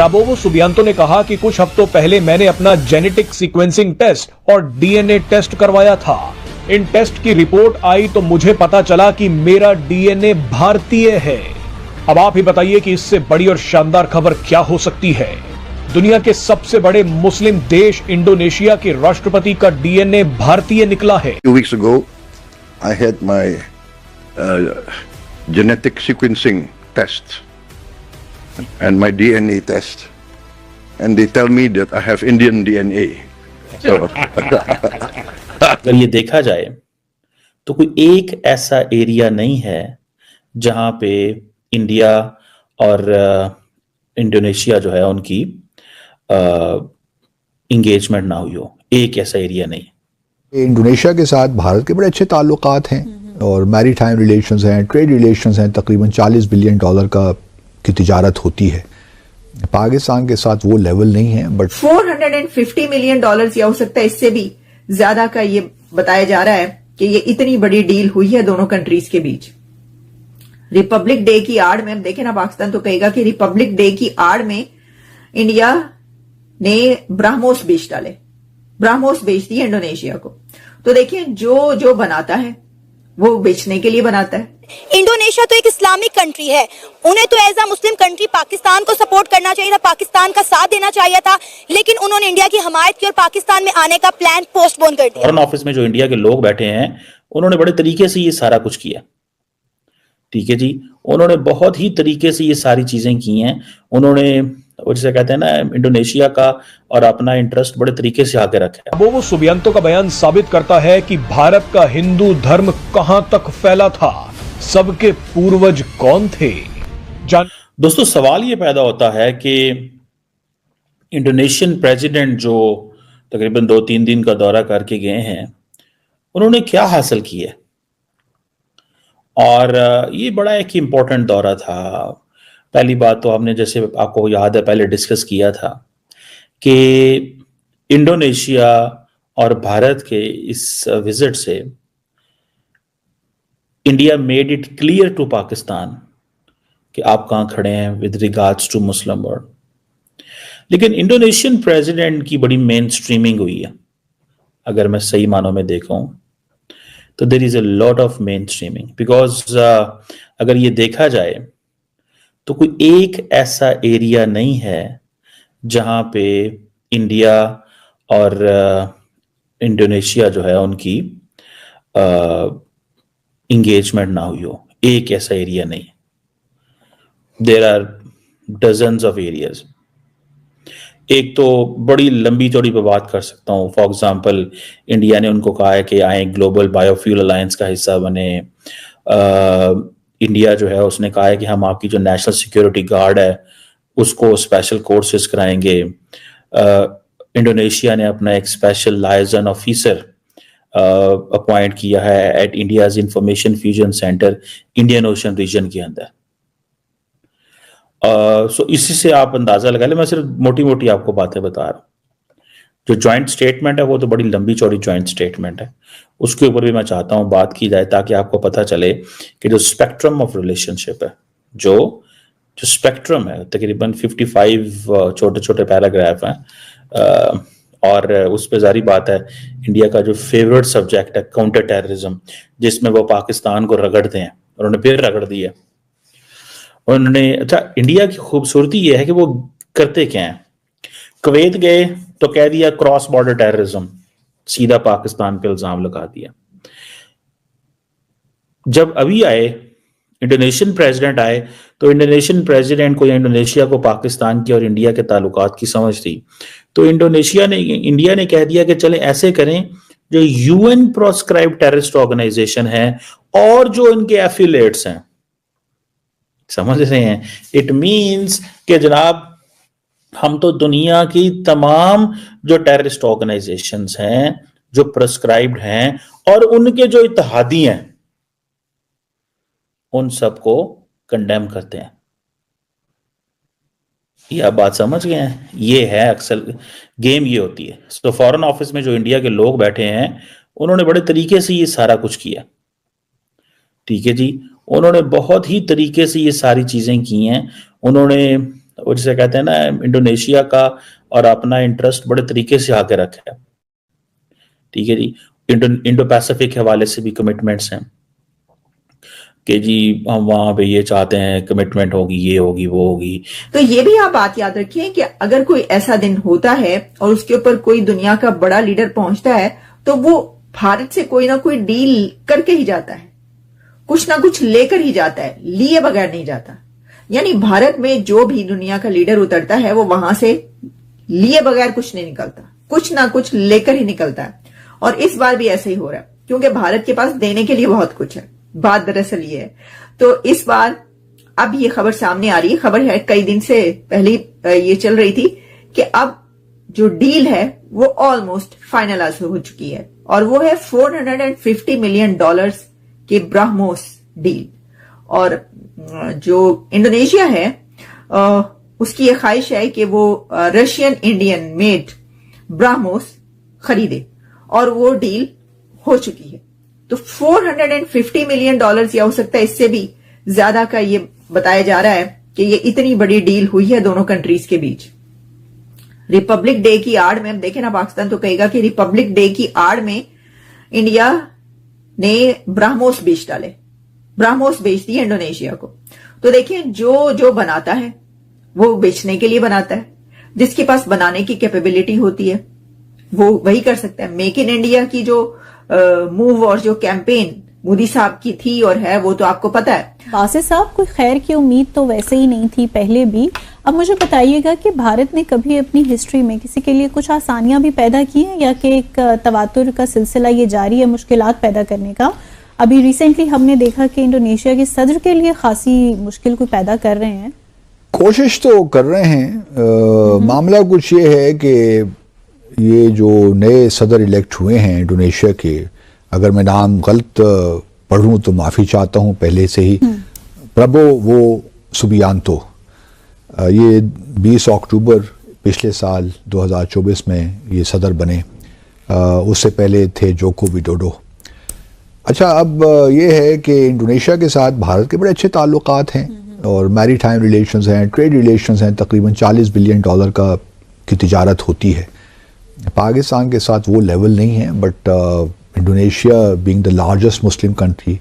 राबोवो Subianto ने कहा कि कुछ हफ्तों पहले मैंने अपना जेनेटिक सीक्वेंसिंग टेस्ट और डीएनए टेस्ट करवाया था। इन टेस्ट की रिपोर्ट आई तो मुझे पता चला कि मेरा डीएनए भारतीय है। अब आप ही बताइए कि इससे बड़ी और शानदार खबर क्या हो सकती है। दुनिया के सबसे बड़े मुस्लिम देश इंडोनेशिया के राष्ट्रपति का डीएनए भारतीय निकला है। 2 weeks ago, I had my genetic sequencing test and my DNA test, and they tell me that I have Indian DNA. So, अगर ये देखा जाए तो कोई एक ऐसा एरिया नहीं है जहां पे इंडिया और इंडोनेशिया जो है उनकी इंगेजमेंट ना हुई हो। एक ऐसा एरिया नहीं। इंडोनेशिया के साथ भारत के बड़े अच्छे ताल्लुकात हैं और मैरीटाइम रिलेशंस हैं, ट्रेड रिलेशंस हैं। तकरीबन $40 बिलियन की तिजारत होती है। पाकिस्तान के साथ वो लेवल नहीं है, बट $450 मिलियन या हो सकता है इससे भी ज्यादा का ये बताया जा रहा है कि ये इतनी बड़ी डील हुई है दोनों कंट्रीज के बीच। रिपब्लिक डे की आड़ में, अब देखें ना, पाकिस्तान तो कहेगा कि रिपब्लिक डे की आड़ में इंडिया ने ब्राह्मोस बेच डाले, ब्राह्मोस बेच दिए इंडोनेशिया को। तो देखिए, जो बनाता है वो बेचने के लिए बनाता है। इंडोनेशिया तो एक इस्लामिक कंट्री है, उन्हें तो as a Muslim country Pakistan को सपोर्ट करना चाहिए था, पाकिस्तान का साथ देना चाहिए था, लेकिन उन्होंने इंडिया की हमायत की और पाकिस्तान में आने का प्लान पोस्टपोन कर दिया। फॉरेन ऑफिस में जो इंडिया के लोग बैठे हैं उन्होंने बड़े तरीके से ये सारा कुछ किया। ठीक है जी, उन्होंने बहुत ही तरीके से ये सारी चीजें की हैं। उन्होंने जिसे कहते हैं ना, इंडोनेशिया का और अपना इंटरेस्ट बड़े तरीके से आगे रखा है। राबोवो सुबियांतो का बयान साबित करता है कि भारत का हिंदू धर्म कहां तक फैला था, सबके पूर्वज कौन थे। दोस्तों, सवाल ये पैदा होता है कि इंडोनेशियन प्रेसिडेंट जो तकरीबन 2-3 दिन का दौरा करके गए हैं, उन्होंने क्या हासिल किया। और ये बड़ा एक इंपॉर्टेंट दौरा था। पहली बात तो हमने, जैसे आपको याद है, पहले डिस्कस किया था कि इंडोनेशिया और भारत के इस विजिट से India made it clear to Pakistan कि आप कहां खड़े हैं with regards to Muslim world. लेकिन इंडोनेशियन प्रेसिडेंट की बड़ी मेन स्ट्रीमिंग हुई है। अगर मैं सही मानों में देखूं तो there is a lot of mainstreaming, because अगर ये देखा जाए तो कोई एक ऐसा एरिया नहीं है जहां पे इंडिया और इंडोनेशिया जो है उनकी इंगेजमेंट ना हुई हो। एक ऐसा एरिया नहीं, there are dozens of areas. एक तो बड़ी लंबी चौड़ी पे बात कर सकता हूँ। फॉर एग्जांपल, इंडिया ने उनको कहा है कि आए ग्लोबल बायोफ्यूल अलायंस का हिस्सा बने। इंडिया जो है उसने कहा है कि हम आपकी जो नेशनल सिक्योरिटी गार्ड है उसको स्पेशल कोर्सेज कराएंगे। इंडोनेशिया ने अपना एक स्पेशल लायजन ऑफिसर अपॉइंट किया है at India's information fusion centre Indian Ocean region के अंदर। सो इसी से आप अंदाजा लगा ले। मैं सिर्फ मोटी मोटी आपको बातें बता रहा हूँ। जो ज्वाइंट स्टेटमेंट है वो तो बड़ी लंबी चौड़ी ज्वाइंट स्टेटमेंट है, उसके ऊपर भी मैं चाहता हूं बात की जाए ताकि आपको पता चले कि जो स्पेक्ट्रम ऑफ रिलेशनशिप है, जो स्पेक्ट्रम है, तकरीबन 55 छोटे छोटे पैराग्राफ हैं। और उस पर जारी बात है, इंडिया का जो फेवरेट सब्जेक्ट है काउंटर टेररिज्म, जिसमें वो पाकिस्तान को रगड़ते हैं, उन्होंने फिर रगड़ दिया उन्होंने। अच्छा, इंडिया की खूबसूरती यह है कि वो करते क्या है। कुवैत गए तो कह दिया क्रॉस बॉर्डर टेररिज्म, सीधा पाकिस्तान पे इल्जाम लगा दिया। जब अभी आए इंडोनेशियन प्रेसिडेंट आए तो इंडोनेशियन प्रेसिडेंट को या इंडोनेशिया को पाकिस्तान की और इंडिया के ताल्लुकात की समझ थी। तो इंडिया ने कह दिया कि चले ऐसे करें, जो यूएन प्रोस्क्राइब टेररिस्ट ऑर्गेनाइजेशन है और जो इनके एफिलिएट्स हैं, समझ रहे हैं, इट मींस कि जनाब हम तो दुनिया की तमाम जो टेररिस्ट ऑर्गेनाइजेशंस हैं जो प्रिस्क्राइब्ड हैं और उनके जो इत्तेहादी हैं उन सबको कंडेम करते हैं। ये आप बात समझ गए हैं। ये है अक्सर गेम, ये होती है। तो फॉरेन ऑफिस में जो इंडिया के लोग बैठे हैं उन्होंने बड़े तरीके से ये सारा कुछ किया। ठीक है जी, उन्होंने बहुत ही तरीके से ये सारी चीजें की हैं। उन्होंने और जिसे कहते हैं ना, इंडोनेशिया का और अपना इंटरेस्ट बड़े तरीके से आके रखा है। ठीक है जी, इंडो पैसिफिक हवाले से भी कमिटमेंट्स हैं कि जी हम वहां पे ये चाहते हैं, कमिटमेंट होगी, ये होगी, वो होगी। तो ये भी आप बात याद रखिए कि अगर कोई ऐसा दिन होता है और उसके ऊपर कोई दुनिया का बड़ा लीडर पहुंचता है तो वो भारत से कोई ना कोई डील करके ही जाता है, कुछ ना कुछ लेकर ही जाता है, लिए बगैर नहीं जाता। यानी भारत में जो भी दुनिया का लीडर उतरता है वो वहां से लिए बगैर कुछ नहीं निकलता, कुछ ना कुछ लेकर ही निकलता है। और इस बार भी ऐसे ही हो रहा है क्योंकि भारत के पास देने के लिए बहुत कुछ है। बात दरअसल ये है, तो इस बार अब ये खबर सामने आ रही है, खबर है कई दिन से पहले ये चल रही थी कि अब जो डील है वो ऑलमोस्ट फाइनलाइज हो चुकी है और वो है $450 मिलियन के ब्रह्मोस डील। और जो इंडोनेशिया है उसकी ये ख्वाहिश है कि वो रशियन इंडियन मेड ब्रह्मोस खरीदे और वो डील हो चुकी है। तो $450 मिलियन या हो सकता है इससे भी ज्यादा का ये बताया जा रहा है कि ये इतनी बड़ी डील हुई है दोनों कंट्रीज के बीच। रिपब्लिक डे की आड़ में, अब देखें ना, पाकिस्तान तो कहेगा कि रिपब्लिक डे की आड़ में इंडिया ने ब्रह्मोस बेच डाले, ब्रह्मोस बेच दिए इंडोनेशिया को। तो देखिए जो बनाता है वो बेचने के लिए बनाता है, जिसके पास बनाने की कैपेबिलिटी होती है वो वही कर सकता है। मेक इन इंडिया की जो मूव और जो कैंपेन मोदी साहब की थी और है वो तो आपको पता है। बासित साहब, कोई खैर की उम्मीद तो वैसे ही नहीं थी पहले भी। अब मुझे बताइएगा कि भारत ने कभी अपनी हिस्ट्री में किसी के लिए कुछ आसानियां भी पैदा की हैं या कि एक तवातुर का सिलसिला ये जारी है मुश्किलात पैदा करने का? अभी रिसेंटली हमने देखा कि इंडोनेशिया के सदर के लिए खासी मुश्किल को पैदा कर रहे हैं। कोशिश तो कर रहे हैं। मामला कुछ ये है कि ये जो नए सदर इलेक्ट हुए हैं इंडोनेशिया के, अगर मैं नाम गलत पढ़ूं तो माफ़ी चाहता हूं पहले से ही, प्रबोवो सुबियांतो, ये 20 अक्टूबर पिछले साल 2024 में ये सदर बने। उससे पहले थे जोको विडोडो। अच्छा, अब ये है कि इंडोनेशिया के साथ भारत के बड़े अच्छे ताल्लुकात हैं और मैरी टाइम रिलेशंस हैं, ट्रेड रिलेशंस हैं, तकरीबन $40 बिलियन की तिजारत होती है। पाकिस्तान के साथ वो लेवल नहीं है, but Indonesia being the largest Muslim country,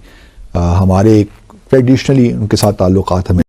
हमारे ट्रेडिशनली उनके साथ ताल्लुकात हमें